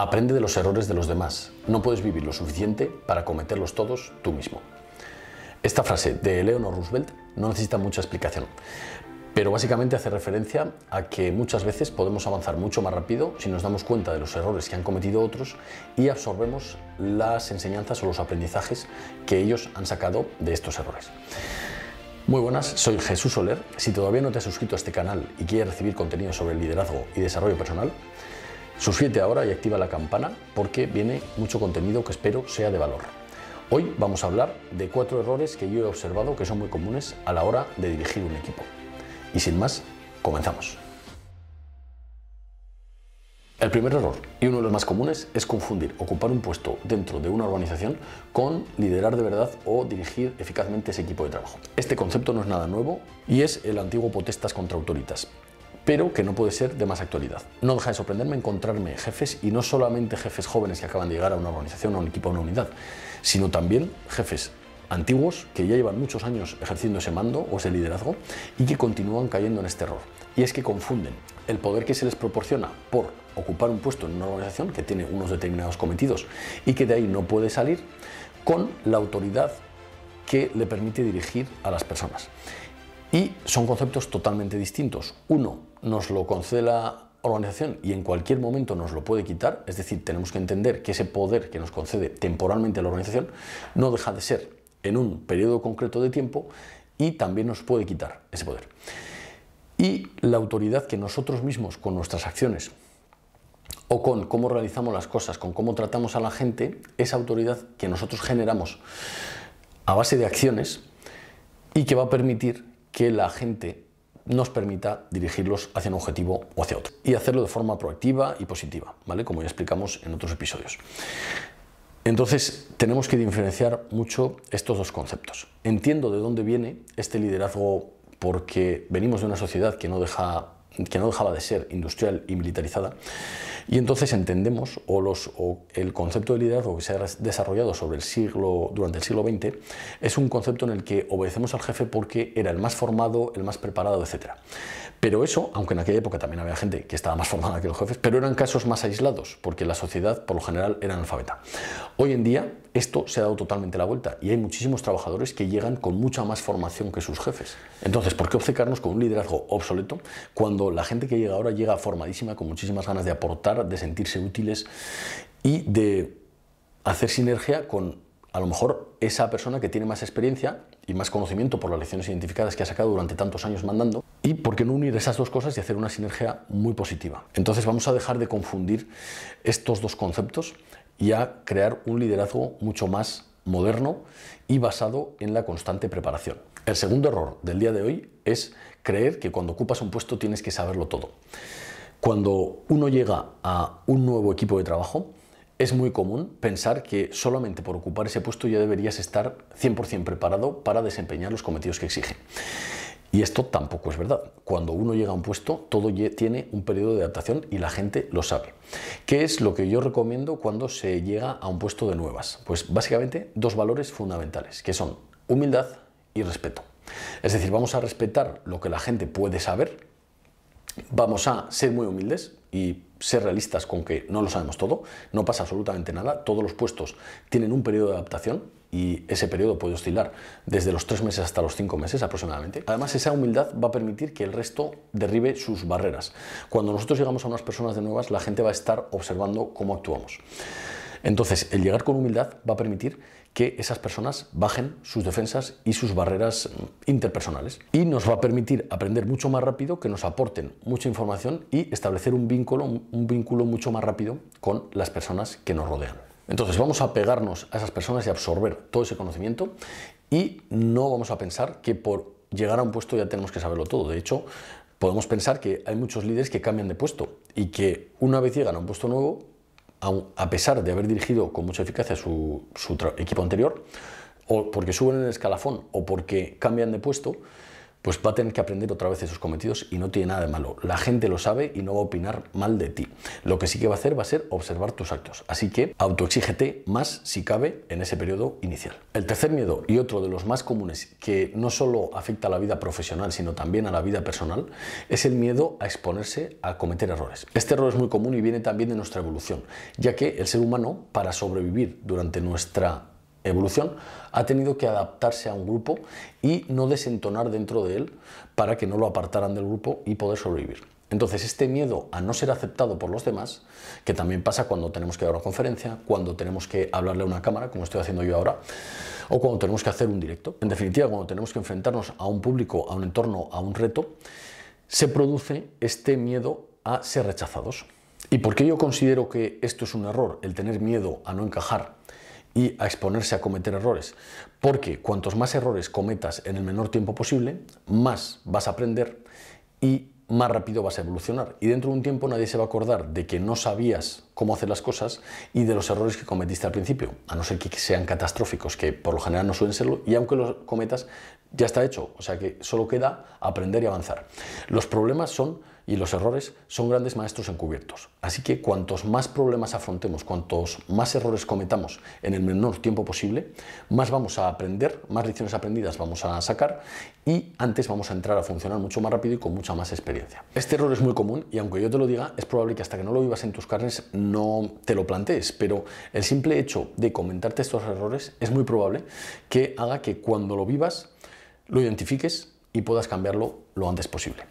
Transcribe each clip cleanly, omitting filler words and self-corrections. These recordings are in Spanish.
Aprende de los errores de los demás. No puedes vivir lo suficiente para cometerlos todos tú mismo. Esta frase de Eleanor Roosevelt no necesita mucha explicación, pero básicamente hace referencia a que muchas veces podemos avanzar mucho más rápido si nos damos cuenta de los errores que han cometido otros y absorbemos las enseñanzas o los aprendizajes que ellos han sacado de estos errores. Muy buenas, soy Jesús Soler. Si todavía no te has suscrito a este canal y quieres recibir contenido sobre liderazgo y desarrollo personal, suscríbete ahora y activa la campana porque viene mucho contenido que espero sea de valor. Hoy vamos a hablar de 4 errores que yo he observado que son muy comunes a la hora de dirigir un equipo. Y sin más, comenzamos. El primer error, y uno de los más comunes, es confundir ocupar un puesto dentro de una organización con liderar de verdad o dirigir eficazmente ese equipo de trabajo. Este concepto no es nada nuevo y es el antiguo potestas contra autoritas, pero que no puede ser de más actualidad. No deja de sorprenderme encontrarme jefes, y no solamente jefes jóvenes que acaban de llegar a una organización, a un equipo, a una unidad, sino también jefes antiguos que ya llevan muchos años ejerciendo ese mando o ese liderazgo y que continúan cayendo en este error. Y es que confunden el poder que se les proporciona por ocupar un puesto en una organización que tiene unos determinados cometidos y que de ahí no puede salir, con la autoridad que le permite dirigir a las personas. Y son conceptos totalmente distintos. Uno nos lo concede la organización y en cualquier momento nos lo puede quitar, es decir, tenemos que entender que ese poder que nos concede temporalmente la organización no deja de ser en un periodo concreto de tiempo y también nos puede quitar ese poder. Y la autoridad que nosotros mismos con nuestras acciones o con cómo realizamos las cosas, con cómo tratamos a la gente, esa autoridad que nosotros generamos a base de acciones y que va a permitir que la gente nos permita dirigirlos hacia un objetivo o hacia otro y hacerlo de forma proactiva y positiva, ¿vale? Como ya explicamos en otros episodios. Entonces tenemos que diferenciar mucho estos dos conceptos. Entiendo de dónde viene este liderazgo porque venimos de una sociedad que no dejaba de ser industrial y militarizada, y entonces entendemos el concepto de liderazgo que se ha desarrollado durante el siglo XX es un concepto en el que obedecemos al jefe porque era el más formado, el más preparado, etc. Pero eso, aunque en aquella época también había gente que estaba más formada que los jefes, pero eran casos más aislados porque la sociedad por lo general era analfabeta. Hoy en día esto se ha dado totalmente la vuelta y hay muchísimos trabajadores que llegan con mucha más formación que sus jefes. Entonces, ¿por qué obcecarnos con un liderazgo obsoleto cuando la gente que llega ahora llega formadísima, con muchísimas ganas de aportar, de sentirse útiles y de hacer sinergia con a lo mejor esa persona que tiene más experiencia y más conocimiento por las lecciones identificadas que ha sacado durante tantos años mandando? ¿Y por qué no unir esas dos cosas y hacer una sinergia muy positiva? Entonces vamos a dejar de confundir estos dos conceptos y a crear un liderazgo mucho más moderno y basado en la constante preparación. El segundo error del día de hoy es creer que cuando ocupas un puesto tienes que saberlo todo. Cuando uno llega a un nuevo equipo de trabajo, es muy común pensar que solamente por ocupar ese puesto ya deberías estar 100% preparado para desempeñar los cometidos que exige. Y esto tampoco es verdad. Cuando uno llega a un puesto, todo tiene un periodo de adaptación y la gente lo sabe. ¿Qué es lo que yo recomiendo cuando se llega a un puesto de nuevas? Pues básicamente 2 valores fundamentales, que son humildad y respeto. Es decir, vamos a respetar lo que la gente puede saber, vamos a ser muy humildes y ser realistas con que no lo sabemos todo, no pasa absolutamente nada, todos los puestos tienen un periodo de adaptación y ese periodo puede oscilar desde los 3 meses hasta los 5 meses aproximadamente. Además, esa humildad va a permitir que el resto derribe sus barreras. Cuando nosotros llegamos a unas personas de nuevas, la gente va a estar observando cómo actuamos. Entonces, el llegar con humildad va a permitir que esas personas bajen sus defensas y sus barreras interpersonales y nos va a permitir aprender mucho más rápido, que nos aporten mucha información y establecer un vínculo mucho más rápido con las personas que nos rodean. Entonces vamos a pegarnos a esas personas y absorber todo ese conocimiento y no vamos a pensar que por llegar a un puesto ya tenemos que saberlo todo. De hecho, podemos pensar que hay muchos líderes que cambian de puesto y que una vez llegan a un puesto nuevo, a pesar de haber dirigido con mucha eficacia su equipo anterior, o porque suben en el escalafón o porque cambian de puesto, pues va a tener que aprender otra vez esos cometidos y no tiene nada de malo. La gente lo sabe y no va a opinar mal de ti. Lo que sí que va a hacer va a ser observar tus actos. Así que autoexígete más si cabe en ese periodo inicial. El tercer miedo, y otro de los más comunes, que no solo afecta a la vida profesional sino también a la vida personal, es el miedo a exponerse a cometer errores. Este error es muy común y viene también de nuestra evolución, ya que el ser humano, para sobrevivir durante nuestra evolución, ha tenido que adaptarse a un grupo y no desentonar dentro de él para que no lo apartaran del grupo y poder sobrevivir. Entonces, este miedo a no ser aceptado por los demás, que también pasa cuando tenemos que dar una conferencia, cuando tenemos que hablarle a una cámara, como estoy haciendo yo ahora, o cuando tenemos que hacer un directo. En definitiva, cuando tenemos que enfrentarnos a un público, a un entorno, a un reto, se produce este miedo a ser rechazados. ¿Y por qué yo considero que esto es un error, el tener miedo a no encajar y a exponerse a cometer errores? Porque cuantos más errores cometas en el menor tiempo posible, más vas a aprender y más rápido vas a evolucionar. Y dentro de un tiempo nadie se va a acordar de que no sabías cómo hacer las cosas y de los errores que cometiste al principio, a no ser que sean catastróficos, que por lo general no suelen serlo, y aunque los cometas, ya está hecho. O sea que solo queda aprender y avanzar. Los problemas y los errores son grandes maestros encubiertos. Así que cuantos más problemas afrontemos, cuantos más errores cometamos en el menor tiempo posible, más vamos a aprender, más lecciones aprendidas vamos a sacar y antes vamos a entrar a funcionar mucho más rápido y con mucha más experiencia. Este error es muy común y aunque yo te lo diga, es probable que hasta que no lo vivas en tus carnes no te lo plantees, pero el simple hecho de comentarte estos errores es muy probable que haga que cuando lo vivas lo identifiques y puedas cambiarlo lo antes posible.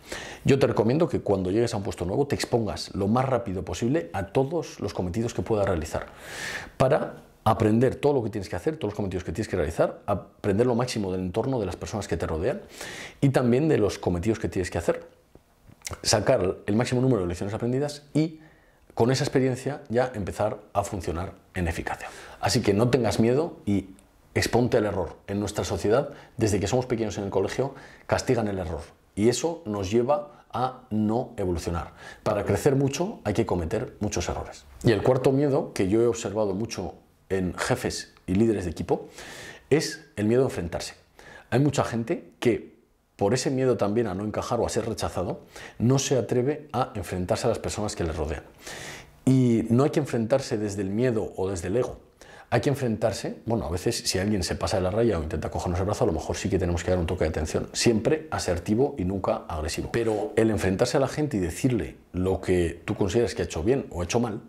Yo te recomiendo que cuando llegues a un puesto nuevo te expongas lo más rápido posible a todos los cometidos que puedas realizar para aprender todo lo que tienes que hacer, todos los cometidos que tienes que realizar, aprender lo máximo del entorno, de las personas que te rodean y también de los cometidos que tienes que hacer, sacar el máximo número de lecciones aprendidas y con esa experiencia ya empezar a funcionar en eficacia. Así que no tengas miedo y exponte al error. En nuestra sociedad, desde que somos pequeños en el colegio, castigan el error y eso nos lleva a no evolucionar. Para crecer mucho hay que cometer muchos errores. Y el cuarto miedo, que yo he observado mucho en jefes y líderes de equipo, es el miedo a enfrentarse. Hay mucha gente que, por ese miedo también a no encajar o a ser rechazado, no se atreve a enfrentarse a las personas que les rodean. Y no hay que enfrentarse desde el miedo o desde el ego. Hay que enfrentarse, bueno, a veces si alguien se pasa de la raya o intenta cogernos el brazo, a lo mejor sí que tenemos que dar un toque de atención. Siempre asertivo y nunca agresivo. Pero el enfrentarse a la gente y decirle lo que tú consideras que ha hecho bien o ha hecho mal,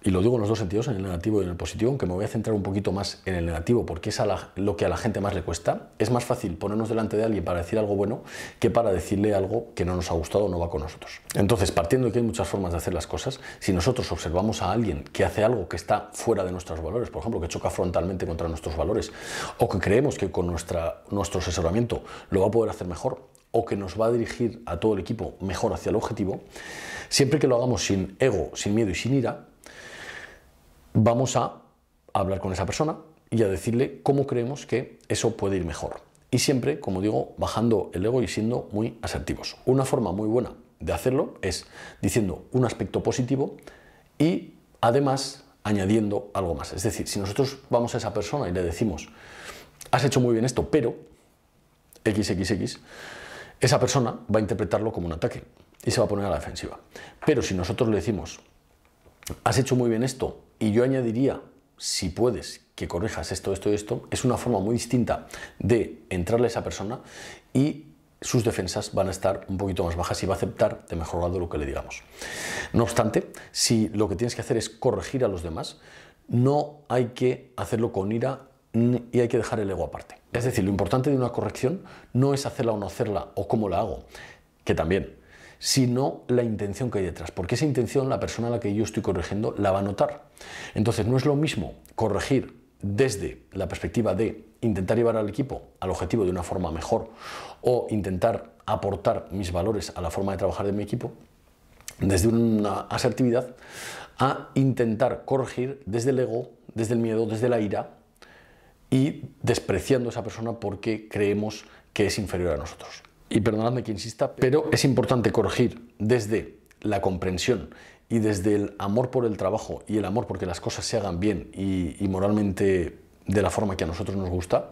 y lo digo en los dos sentidos, en el negativo y en el positivo, aunque me voy a centrar un poquito más en el negativo porque es lo que a la gente más le cuesta. Es más fácil ponernos delante de alguien para decir algo bueno que para decirle algo que no nos ha gustado o no va con nosotros. Entonces, partiendo de que hay muchas formas de hacer las cosas, si nosotros observamos a alguien que hace algo que está fuera de nuestros valores, por ejemplo, que choca frontalmente contra nuestros valores, o que creemos que con nuestro asesoramiento lo va a poder hacer mejor, o que nos va a dirigir a todo el equipo mejor hacia el objetivo, siempre que lo hagamos sin ego, sin miedo y sin ira, vamos a hablar con esa persona y a decirle cómo creemos que eso puede ir mejor. Y siempre, como digo, bajando el ego y siendo muy asertivos. Una forma muy buena de hacerlo es diciendo un aspecto positivo y además añadiendo algo más. Es decir, si nosotros vamos a esa persona y le decimos has hecho muy bien esto, pero XXX, esa persona va a interpretarlo como un ataque y se va a poner a la defensiva. Pero si nosotros le decimos has hecho muy bien esto y yo añadiría, si puedes, que corrijas esto, esto y esto, es una forma muy distinta de entrarle a esa persona y sus defensas van a estar un poquito más bajas y va a aceptar de mejor grado lo que le digamos. No obstante, si lo que tienes que hacer es corregir a los demás, no hay que hacerlo con ira y hay que dejar el ego aparte. Es decir, lo importante de una corrección no es hacerla o no hacerla o cómo la hago, que también, sino la intención que hay detrás, porque esa intención la persona a la que yo estoy corrigiendo la va a notar. Entonces no es lo mismo corregir desde la perspectiva de intentar llevar al equipo al objetivo de una forma mejor o intentar aportar mis valores a la forma de trabajar de mi equipo desde una asertividad, a intentar corregir desde el ego, desde el miedo, desde la ira y despreciando a esa persona porque creemos que es inferior a nosotros. Y perdonadme que insista, pero es importante corregir desde la comprensión y desde el amor por el trabajo y el amor porque las cosas se hagan bien y moralmente de la forma que a nosotros nos gusta,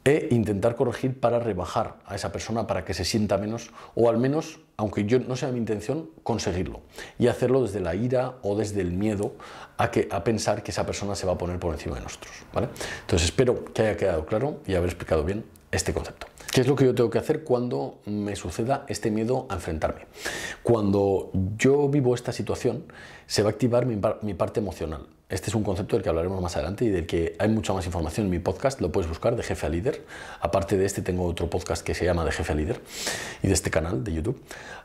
e intentar corregir para rebajar a esa persona para que se sienta menos, o al menos, aunque yo no sea mi intención, conseguirlo y hacerlo desde la ira o desde el miedo a pensar que esa persona se va a poner por encima de nosotros, ¿vale? Entonces espero que haya quedado claro y haber explicado bien este concepto. ¿Qué es lo que yo tengo que hacer cuando me suceda este miedo a enfrentarme? Cuando yo vivo esta situación, se va a activar mi parte emocional. Este es un concepto del que hablaremos más adelante y del que hay mucha más información en mi podcast, lo puedes buscar, de Jefe a Líder. Aparte de este, tengo otro podcast que se llama De Jefe a Líder y de este canal de YouTube.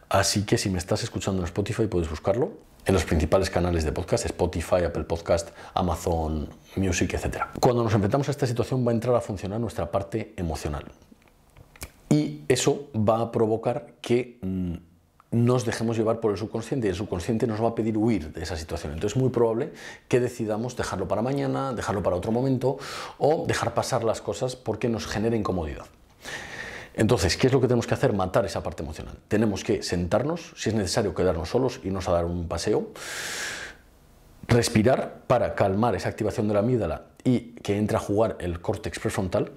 Así que si me estás escuchando en Spotify, puedes buscarlo en los principales canales de podcast, Spotify, Apple Podcast, Amazon Music, etc. Cuando nos enfrentamos a esta situación va a entrar a funcionar nuestra parte emocional. Y eso va a provocar que nos dejemos llevar por el subconsciente y el subconsciente nos va a pedir huir de esa situación. Entonces es muy probable que decidamos dejarlo para mañana, dejarlo para otro momento o dejar pasar las cosas porque nos genera incomodidad. Entonces, ¿qué es lo que tenemos que hacer? Matar esa parte emocional. Tenemos que sentarnos, si es necesario quedarnos solos, irnos a dar un paseo, respirar para calmar esa activación de la amígdala y que entre a jugar el córtex prefrontal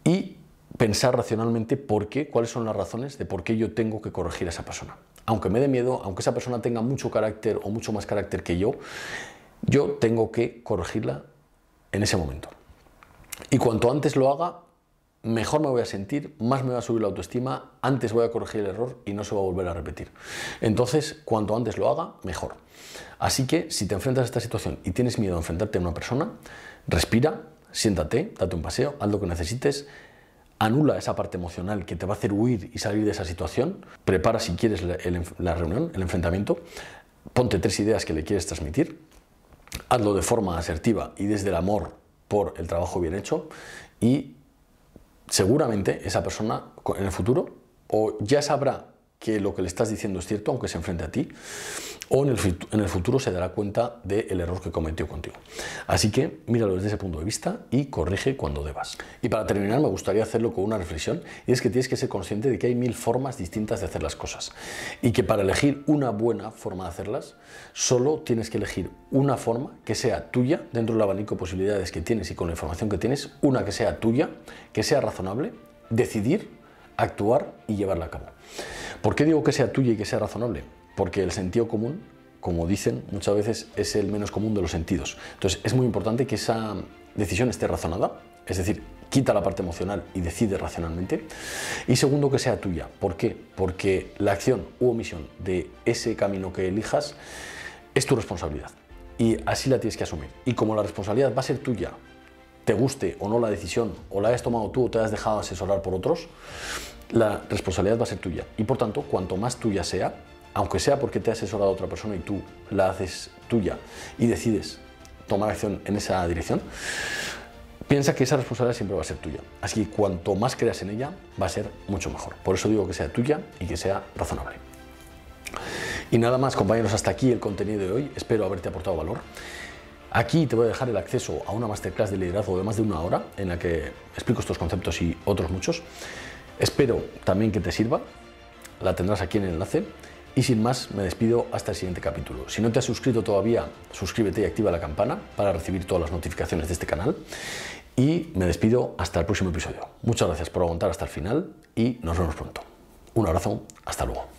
y pensar racionalmente cuáles son las razones de por qué yo tengo que corregir a esa persona. Aunque me dé miedo, aunque esa persona tenga mucho carácter o mucho más carácter que yo tengo que corregirla en ese momento. Y cuanto antes lo haga, mejor me voy a sentir, más me va a subir la autoestima, antes voy a corregir el error y no se va a volver a repetir. Entonces, cuanto antes lo haga, mejor. Así que, si te enfrentas a esta situación y tienes miedo a enfrentarte a una persona, respira, siéntate, date un paseo, haz lo que necesites, anula esa parte emocional que te va a hacer huir y salir de esa situación, prepara si quieres la reunión, el enfrentamiento, ponte 3 ideas que le quieres transmitir, hazlo de forma asertiva y desde el amor por el trabajo bien hecho y seguramente esa persona en el futuro o ya sabrá que lo que le estás diciendo es cierto, aunque se enfrente a ti, o en el futuro se dará cuenta del error que cometió contigo. Así que míralo desde ese punto de vista y corrige cuando debas. Y para terminar me gustaría hacerlo con una reflexión, y es que tienes que ser consciente de que hay 1000 formas distintas de hacer las cosas y que para elegir una buena forma de hacerlas solo tienes que elegir una forma que sea tuya dentro del abanico de posibilidades que tienes y con la información que tienes, una que sea tuya, que sea razonable, decidir, actuar y llevarla a cabo. ¿Por qué digo que sea tuya y que sea razonable? Porque el sentido común, como dicen muchas veces, es el menos común de los sentidos. Entonces es muy importante que esa decisión esté razonada, es decir, quita la parte emocional y decide racionalmente. Y segundo, que sea tuya. ¿Por qué? Porque la acción u omisión de ese camino que elijas es tu responsabilidad y así la tienes que asumir. Y como la responsabilidad va a ser tuya, te guste o no la decisión, o la hayas tomado tú o te has dejado asesorar por otros, la responsabilidad va a ser tuya. Y por tanto, cuanto más tuya sea, aunque sea porque te ha asesorado otra persona y tú la haces tuya y decides tomar acción en esa dirección, piensa que esa responsabilidad siempre va a ser tuya. Así que cuanto más creas en ella, va a ser mucho mejor. Por eso digo que sea tuya y que sea razonable. Y nada más, compañeros, hasta aquí el contenido de hoy. Espero haberte aportado valor. Aquí te voy a dejar el acceso a una masterclass de liderazgo de más de 1 hora en la que explico estos conceptos y otros muchos. Espero también que te sirva. La tendrás aquí en el enlace. Y sin más, me despido hasta el siguiente capítulo. Si no te has suscrito todavía, suscríbete y activa la campana para recibir todas las notificaciones de este canal. Y me despido hasta el próximo episodio. Muchas gracias por aguantar hasta el final y nos vemos pronto. Un abrazo, hasta luego.